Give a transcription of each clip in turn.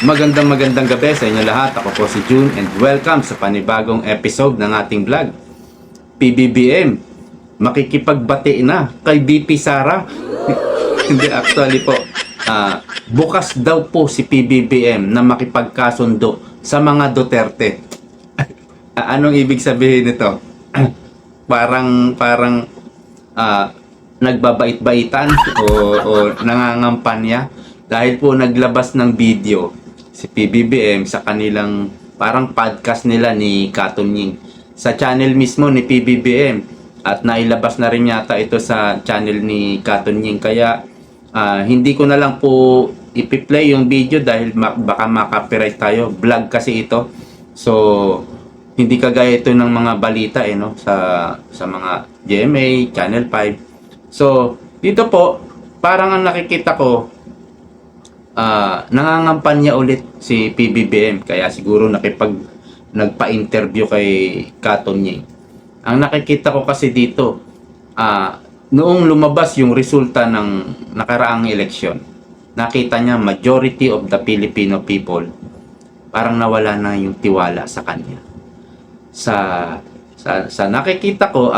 Magandang gabi sa inyo lahat. Ako po si June and welcome sa panibagong episode ng ating vlog. PBBM, makikipagbati na kay BP Sara. Hindi, actually po, bukas daw po si PBBM na makipagkasundo sa mga Duterte. Anong ibig sabihin nito? parang nagbabait-baitan o nangangampanya dahil po naglabas ng video si PBBM sa kanilang parang podcast nila ni Katon Ying sa channel mismo ni PBBM, at nailabas na rin yata ito sa channel ni Katon Ying. Kaya hindi ko na lang po ipi-play yung video dahil baka makapiright tayo. Vlog kasi ito, so hindi kagaya ito ng mga balita no, sa mga GMA, Channel 5. So dito po parang ang nakikita ko, nangangampanya ulit si PBBM, kaya siguro nagpa-interview kay Katon Ying. Ang nakikita ko kasi dito, noong lumabas yung resulta ng nakaraang eleksyon, nakita niya majority of the Filipino people parang nawala na yung tiwala sa kanya. Sa nakikita ko,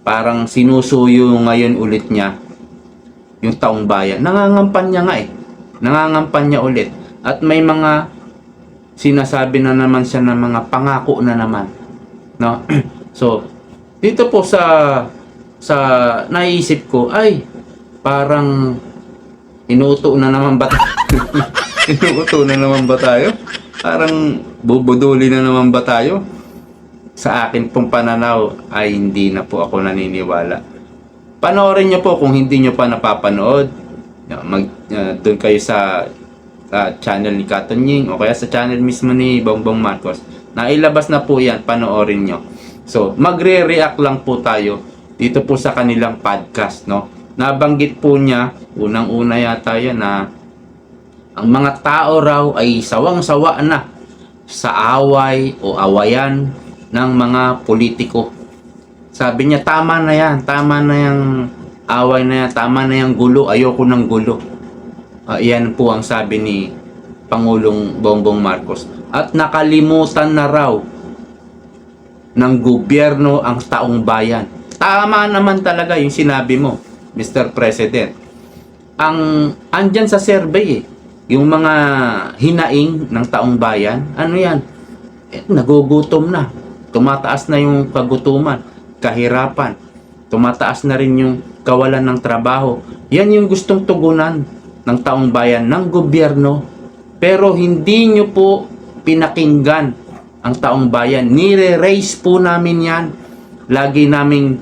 parang sinusuyo ngayon ulit niya yung taong bayan. Nangangampanya nga nangangampanya ulit, at may mga sinasabi na naman siya ng mga pangako na naman, no? So dito po sa naisip ko, ay parang inuuto na naman ba inuuto na naman ba tayo? Parang bubuduli na naman ba tayo? Sa akin pong pananaw ay hindi na po ako naniniwala. Panoorin nyo po kung hindi nyo pa napapanood. Doon kayo sa channel ni Katon Ying o kaya sa channel mismo ni Bongbong Marcos. Nailabas na po yan, panoorin nyo. So, magre-react lang po tayo dito po sa kanilang podcast, no? Nabanggit po niya, unang-una yata yan, na ang mga tao raw ay sawang-sawa na sa away o awayan ng mga politiko. Sabi niya, tama na yung away na yan, tama na yung gulo, ayoko ng gulo. Yan po ang sabi ni Pangulong Bongbong Marcos. At nakalimutan na raw ng gobyerno ang taong bayan. Tama naman talaga yung sinabi mo, Mr. President. Andyan sa survey yung mga hinaing ng taong bayan, ano yan? Nagugutom na. Tumataas na yung kagutuman, kahirapan, tumataas na rin yung kawalan ng trabaho. Yan yung gustong tugunan ng taong bayan, ng gobyerno. Pero hindi nyo po pinakinggan ang taong bayan. Nire-raise po namin yan. Lagi naming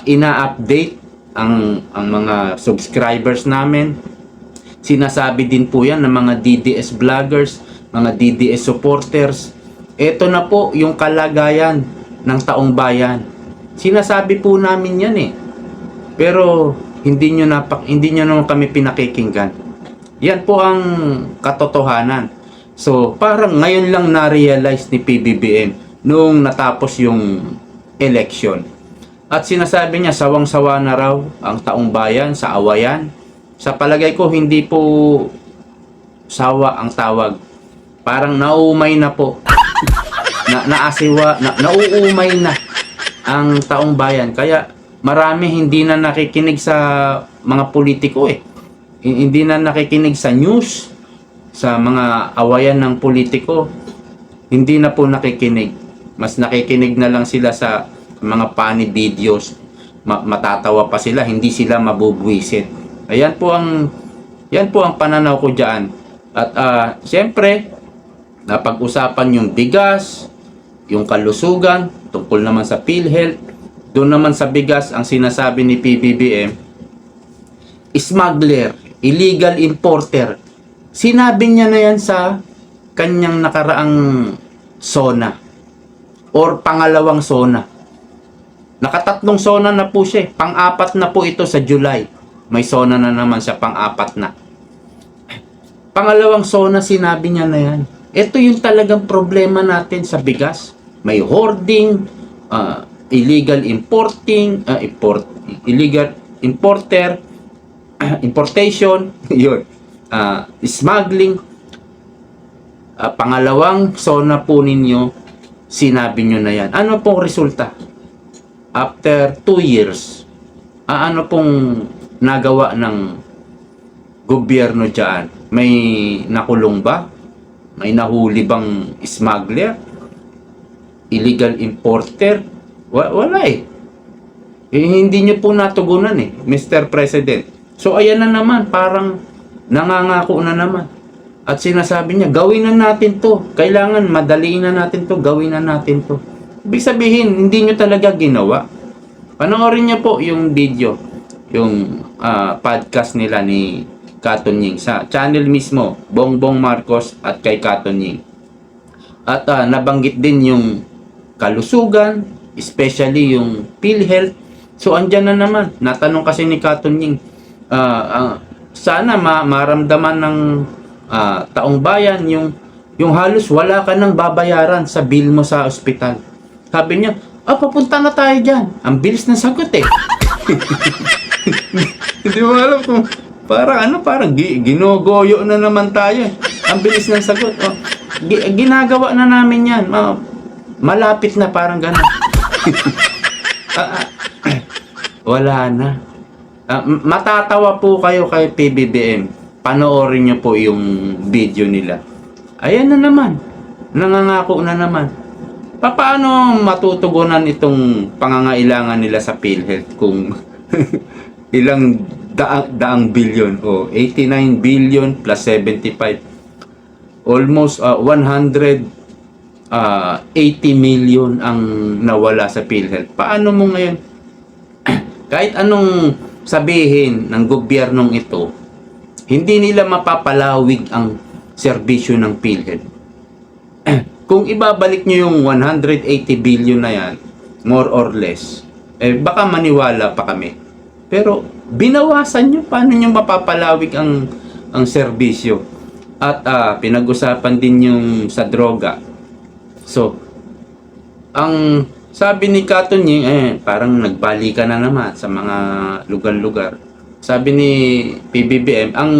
ina-update ang mga subscribers namin. Sinasabi din po yan ng mga DDS vloggers, mga DDS supporters. Ito na po yung kalagayan ng taong bayan. Sinasabi po namin yan pero hindi nyo naman kami pinakikinggan. Yan po ang katotohanan. So parang ngayon lang na-realize ni PBBM nung natapos yung election. At sinasabi niya sawang-sawa na raw ang taong bayan sa awayan. Sa palagay ko hindi po sawa ang tawag. Parang naumay na po. Nauumay na ang taong bayan. Kaya marami hindi na nakikinig sa mga politiko Hindi na nakikinig sa news, sa mga awayan ng politiko. Hindi na po nakikinig. Mas nakikinig na lang sila sa mga funny videos. Matatawa pa sila, hindi sila mabubwisit. Yan po ang pananaw ko diyan. At siyempre, napag-usapan yung bigas, yung kalusugan, tungkol naman sa PhilHealth. Doon naman sa bigas, ang sinasabi ni PBBM, smuggler, illegal importer. Sinabi niya na yan sa kanyang nakaraang SONA or pangalawang SONA. Nakatatlong SONA na po siya. Pang-apat na po ito sa July. May SONA na naman siya, pang-apat na. Pangalawang SONA, sinabi niya na yan. Ito yung talagang problema natin sa bigas. May hoarding, illegal importing, illegal importer, importation, yun. smuggling. Pangalawang SONA po ninyo, sinabi nyo na yan. Ano pong resulta? After 2 years, ano pong nagawa ng gobyerno dyan? May nakulong ba? May nahuli bang smuggler? Illegal importer? Wala eh. Hindi nyo po natugunan eh, Mr. President. So ayan na naman, parang nangangako na naman. At sinasabi niya, gawin na natin to. Kailangan madaliin na natin to, gawin na natin to. Ibig sabihin, hindi nyo talaga ginawa. Panoorin niyo po yung video, yung podcast nila ni Katon Ying sa channel mismo, Bongbong Marcos at kay Katon Ying. At nabanggit din yung kalusugan, especially yung PhilHealth. So andyan na naman, natanong kasi ni Katon Ying, sana maramdaman ng taong bayan yung halos wala ka nang babayaran sa bill mo sa ospital. Sabi niya, papunta na tayo dyan. Ang bilis ng sagot eh. Hindi mo alam kung parang ginugoyo na naman tayo. Ang bilis ng sagot. Ginagawa na namin yan. Malapit na, parang gano'n. Wala na. Matatawa po kayo kay PBBM. Panoorin niyo po yung video nila. Ayan na naman. Nangangako na naman. Paano matutugunan itong pangangailangan nila sa PhilHealth kung ilang daang bilyon? 89 billion plus 75. Almost 180 million ang nawala sa PhilHealth. Paano mo ngayon? Kahit anong sabihin ng gobyernong ito, hindi nila mapapalawig ang serbisyo ng PhilHealth. Kung ibabalik nyo yung 180 billion na yan, more or less, baka maniwala pa kami. Pero binawasan nyo, paano nyo mapapalawig ang serbisyo? At pinag-usapan din yung sa droga. So, ang sabi ni Katon Ying, parang nagbalikan na naman sa mga lugar-lugar. Sabi ni PBBM, ang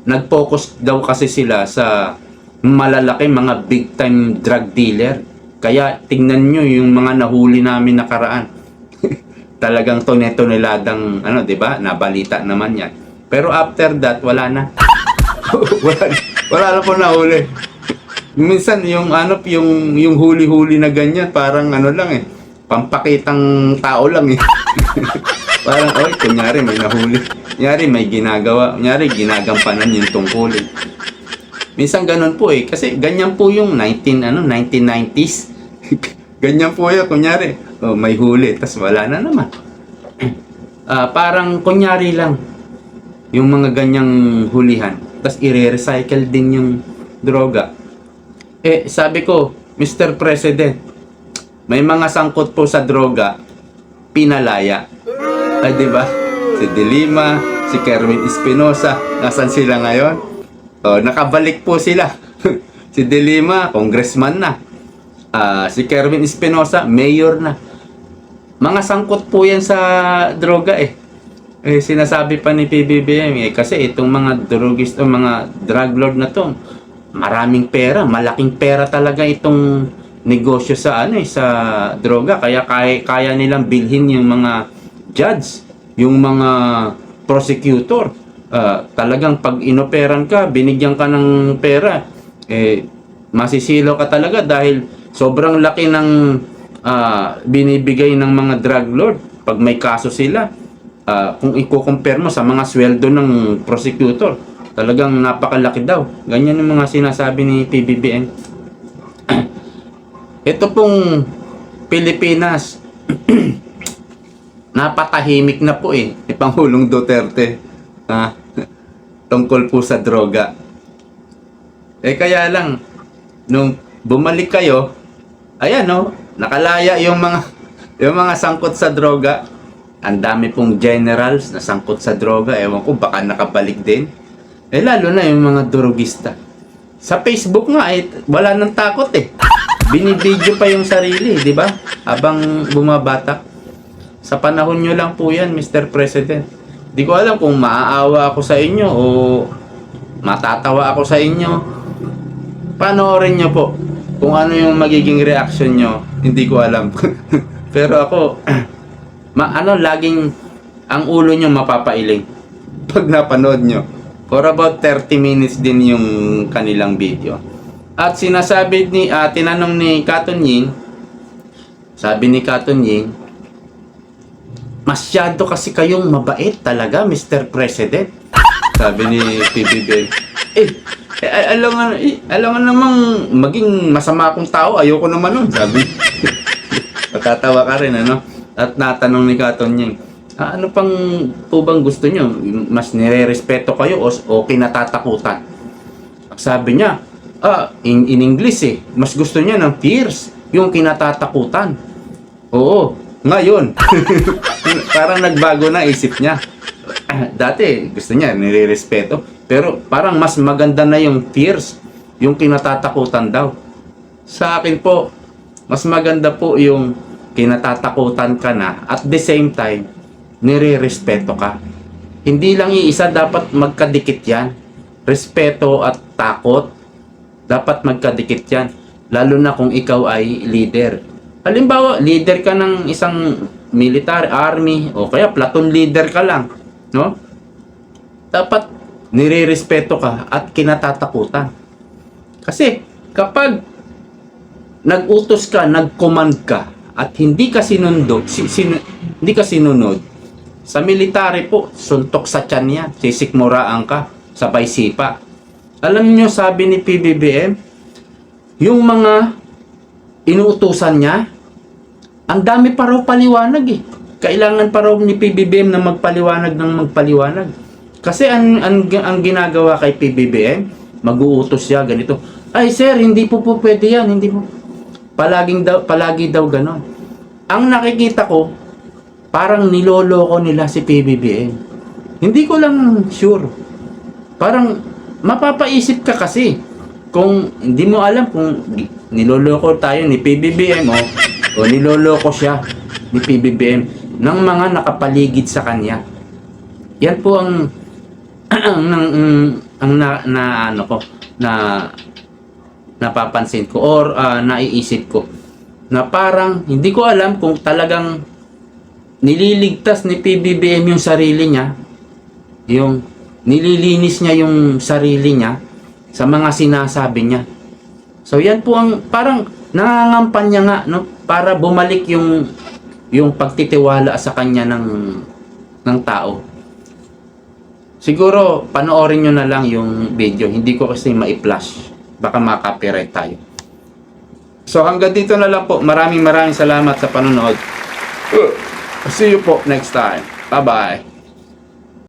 nag-focus daw kasi sila sa malalaki mga big time drug dealer. Kaya tingnan nyo yung mga nahuli namin nakaraan. Talagang toneladang, 'di ba? Nabalita naman yan. Pero after that, wala na. wala na po nahuli. Minsan yung yung huli-huli na ganyan, parang lang pampakitang tao lang eh. Parang kunyari may nahuli. Kunyari may ginagawa. Kunyari ginagampanan yung tungkulin. Minsan ganun po eh. Kasi ganyan po yung 1990s. Ganyan po yun. Kunyari, may huli. Tas wala na naman. Parang kunyari lang yung mga ganyang hulihan. Tas i-recycle din yung droga. Sabi ko, Mr. President, may mga sangkot po sa droga, pinalaya. Di ba? Si De Lima, si Kerwin Espinosa, nasan sila ngayon? Nakabalik po sila. Si De Lima, congressman na. Si Kerwin Espinosa, mayor na. Mga sangkot po yan sa droga eh. Sinasabi pa ni PBBM kasi itong mga drugist o mga drug lord na to, maraming pera, malaking pera talaga itong negosyo sa sa droga, kaya kaya nilang bilhin yung mga judge, yung mga prosecutor. Talagang pag inoperan ka, binigyan ka ng pera, masisilo ka talaga dahil sobrang laki ng binibigay ng mga drug lord pag may kaso sila. Kung i-compare mo sa mga sweldo ng prosecutor, talagang napakalaki daw. Ganyan yung mga sinasabi ni PBBM. Ito pong Pilipinas, napatahimik na po ni Pangulong Duterte tungkol po sa droga. Kaya lang, nung bumalik kayo, ayan nakalaya yung mga sangkot sa droga. Ang dami pong generals na sangkot sa droga. Ewan ko, baka nakabalik din. Lalo na yung mga drogista. Sa Facebook nga, wala nang takot Binibidyo pa yung sarili, di ba? Habang bumabata. Sa panahon nyo lang po yan, Mr. President. Di ko alam kung maaawa ako sa inyo o matatawa ako sa inyo. Panoorin nyo po kung ano yung magiging reaction nyo. Hindi ko alam. Pero ako, laging ang ulo nyo mapapailing pag napanood nyo. For about 30 minutes din yung kanilang video. At sinasabi tinanong ni Katon Ying, sabi ni Katon Ying, masyado kasi kayong mabait talaga, Mr. President. Sabi ni PBBM. Alam nga namang maging masama akong tao, ayoko naman nun, sabi. Matatawa ka rin, ano? At natanong ni Katon Ying, ano pang po bang gusto nyo? Mas nire-respeto kayo o kinatatakutan? Sabi niya, in English mas gusto niya ng fears, yung kinatatakutan. Oo, ngayon. Parang nagbago na isip niya. Dati, gusto niya, nire-respeto. Pero parang mas maganda na yung fears, yung kinatatakutan daw. Sa akin po, mas maganda po yung kinatatakutan ka na at the same time, nire-respeto ka. Hindi lang iisa, dapat magkadikit yan. Respeto at takot, dapat magkadikit yan. Lalo na kung ikaw ay leader. Halimbawa, leader ka ng isang military, army, o kaya platoon leader ka lang. No? Dapat nire-respeto ka at kinatatakutan. Kasi kapag nag-utos ka, nag-command ka, at hindi ka hindi ka sinunod, sa military po, suntok sa tiyan yan, sisikmuraan ka, sabay sipa. Alam niyo, sabi ni PBBM, yung mga inuutusan niya, ang dami pa raw paliwanag eh. Kailangan pa raw ni PBBM na magpaliwanag. Kasi ang ginagawa kay PBBM, mag-uutos siya ganito. Ay sir, hindi po pwede yan, hindi po. Palagi daw ganon. Ang nakikita ko, parang niloloko nila si PBBM. Hindi ko lang sure. Parang mapapaisip ka kasi kung hindi mo alam kung niloloko tayo ni PBBM o niloloko siya ni PBBM ng mga nakapaligid sa kanya. Yan po ang napapansin ko or naiisip ko na parang hindi ko alam kung talagang nililigtas ni PBBM yung sarili niya, yung nililinis niya yung sarili niya sa mga sinasabi niya. So yan po ang parang nangangampanya nga, no, para bumalik yung pagtitiwala sa kanya ng tao. Siguro panoorin nyo na lang yung video, hindi ko kasi ma-flash, baka ma-copyright tayo. So hanggang dito na lang po. Maraming salamat sa panonood. See you po next time. Bye bye.